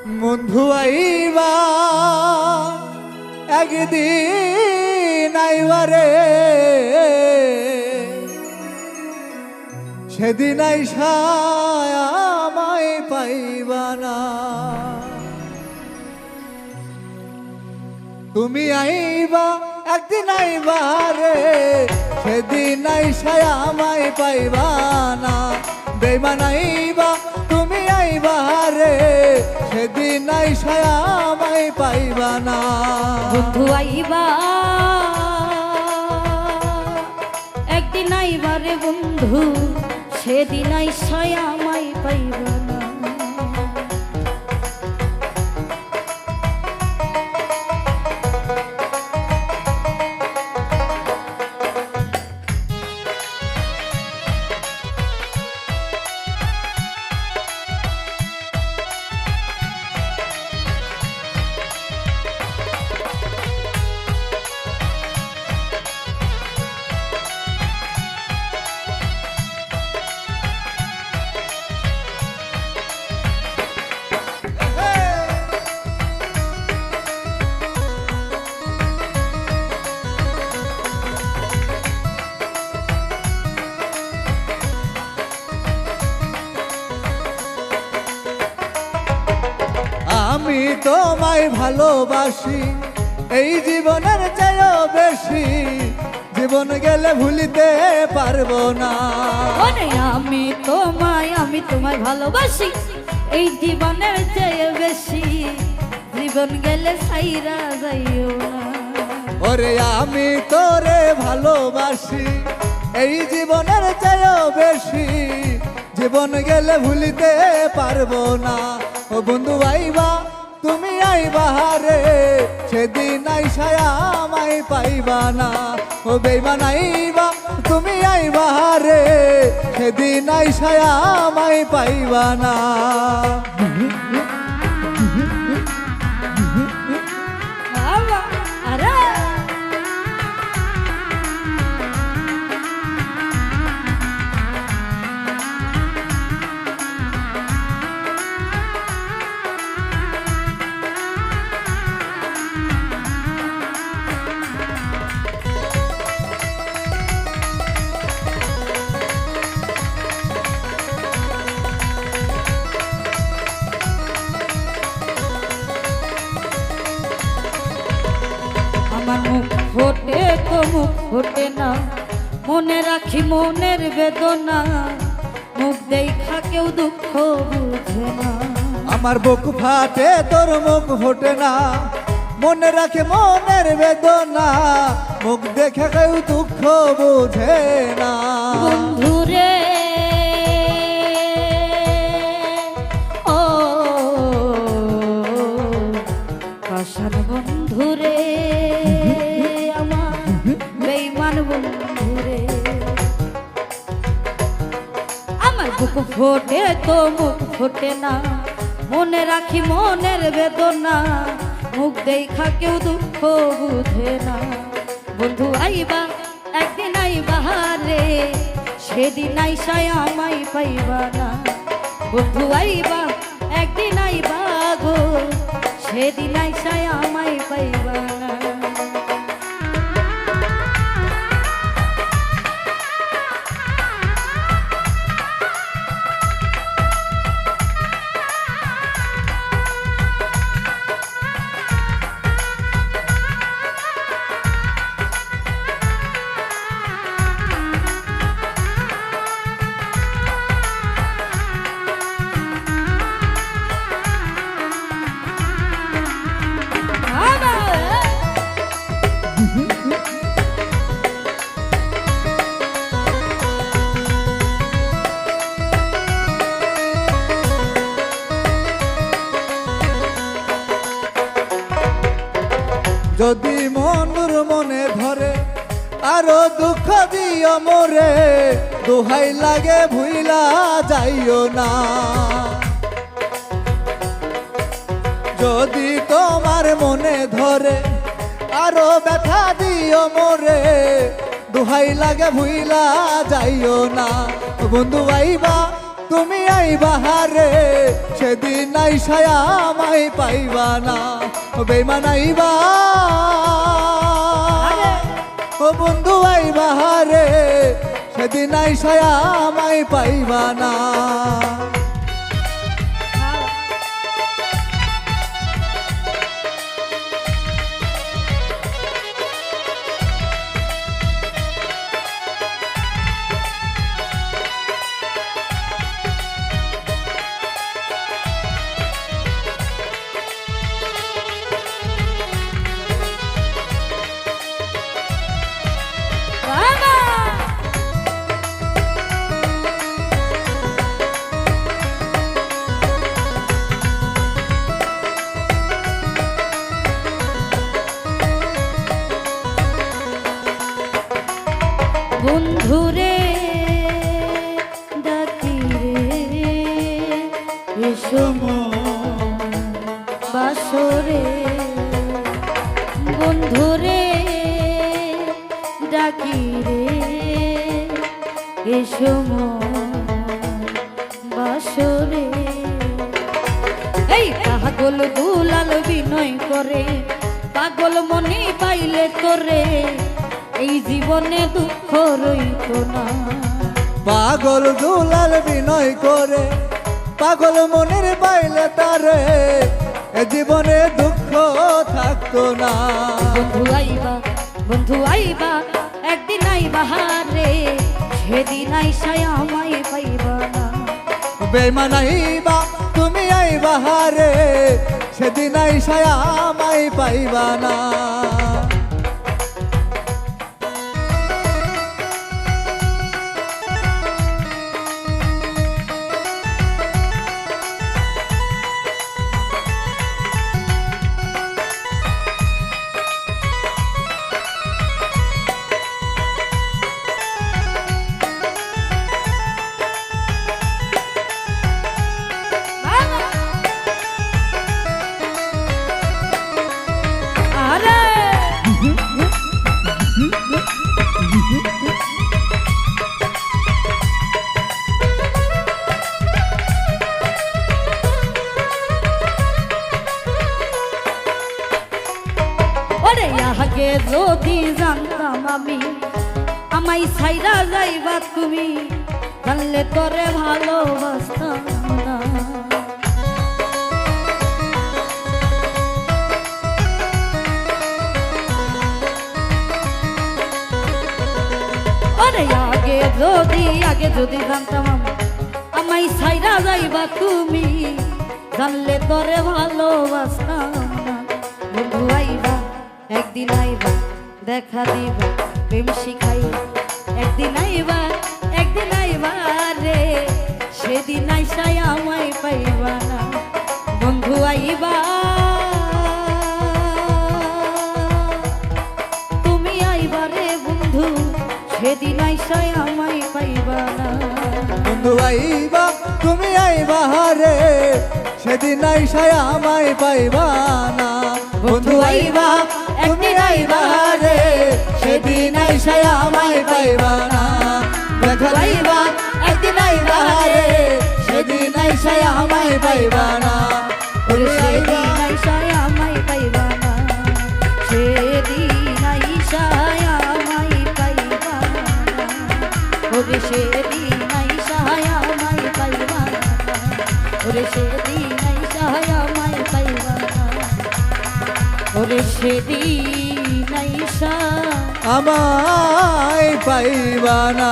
বন্ধু আইবা একদিন আইবারে সেদিন আইসা আমায় পাইবা না। তুমি আইবা একদিন আইবা রে সেদিন আইসা আমায় পাইবা না। বেঈমান আইবা তুমি আইবা রে সেদিন আইসা আমায় পাইবা না। বন্ধু আইবা একদিন আইবা রে বন্ধু সেদিন আইসা আমায় পাইবা না। আমি তোমায় ভালোবাসি এই জীবনের চেয়েও বেশি, জীবন গেলে ভুলিতে পারবো না। আমি তোমায় ভালোবাসি এই জীবনের চেয়ে বেশি, জীবন গেলে ছাইরা যাইও না। ওরে আমি তোরে ভালোবাসি এই জীবনের চেয়েও বেশি, জীবন গেলে ভুলিতে পারবো না। ও বন্ধু আইবা তুমি আইবা রে সেদিন আইসা আমায় পাইবা না। ও বেঈমান আইবা তুমি আইবা রে সেদিন আইসা আমায় পাইবা না। আরে আমার মুখ ফোটে তো মুখ ফোটে না, মনে রাখি মনের বেদনা, মুখ দেখা কেউ দুঃখ বুঝে না। আমার বুক ফাটে তোর মুখ ফোটে না, মনে রাখে মনের বেদনা, মুখ দেখে কেউ দুঃখ বুঝে না। বন্ধুরে ও কাশান বন্ধুরে আমার বেঈমান বন্ধুরে, আমার বুক ফোটে তো মুখ ফোটে না, মনে রাখি মনের বেদনা, মুখ দেখা কেউ দুঃখ বুঝে না। বন্ধু আইবা একদিন আইবা রে সেদিন আইসা আমায় পাইবা না। বন্ধু আইবা একদিন আইবা গো সেদিন আইসা আমায় পাইবা না। যদি মনুর মনে ধরে আরো দুঃখ দিও মোরে, দোহাই লাগে ভুইলা যাইও না। যদি তোমার মনে ধরে আরো ব্যথা দিও মোরে, দোহাই লাগে ভুইলা যাইও না। বন্ধু আইবা তুমি আইবা রে সেদিন আইসায় আমায় পাইবা না বেমান আইবা ও বন্ধু আইবা রে সেদিন আইসায় আমায় পাইবা না বন্ধুরে ডাকি রে এসো বাসরে বন্ধুরে ডাকি রে এসো বাসরে এই পাগল দুলাল বিনয় করে পাগল মনে পাইলে তোরে এই জীবনে দুঃখ রইত না পাগল দুলাল বিনয় করে পাগল মনের পাইলে তারে এ জীবনে দুঃখ থাকতো না বন্ধু আইবা একদিন আইবা রে সেদিন আইসায় আমায় পাইবা না বেমান আইবা তুমি আইবা রে সেদিন আইসায় আমায় পাইবা না আগে যদি জানতাম আমি আমায় ছাইরা যাইবা তুমি জানলে তোরে ভালোবাসতাম না ওরে আগে যদি জানতাম আমায় ছাইরা যাইবা তুমি জানলে তোরে ভালোবাসতাম না বন্ধু আইবা একদিন আইবা দেখা দিবা প্রেম শিখাই একদিন আইবা রে সেদিন আইসায় আমায় পাইবা না বন্ধু আইবা তুমি আইবা রে বন্ধু সেদিন আইসায় আমায় পাইবা না বন্ধু আইবা তুমি আইবা রে সেদিন আইসায় আমায় পাইবা না বন্ধু আইবা তুমি আইবা রে সেদিন আইসায় আমায় পাইবা না দেখা আইবা একদিন আইবা রে সেদিন আইসায় আমায় পাইবা না সেদিন আইসায় আমায় পাইবা না সেদিন আইসায় আমায় পাইবা না ওরে সেদিন আইসায় আমায় পাইবা না ওরে সেদিন আইসায় আমায় পাইবা না ওরে সেদিন আইসা আমায় পাইবা না।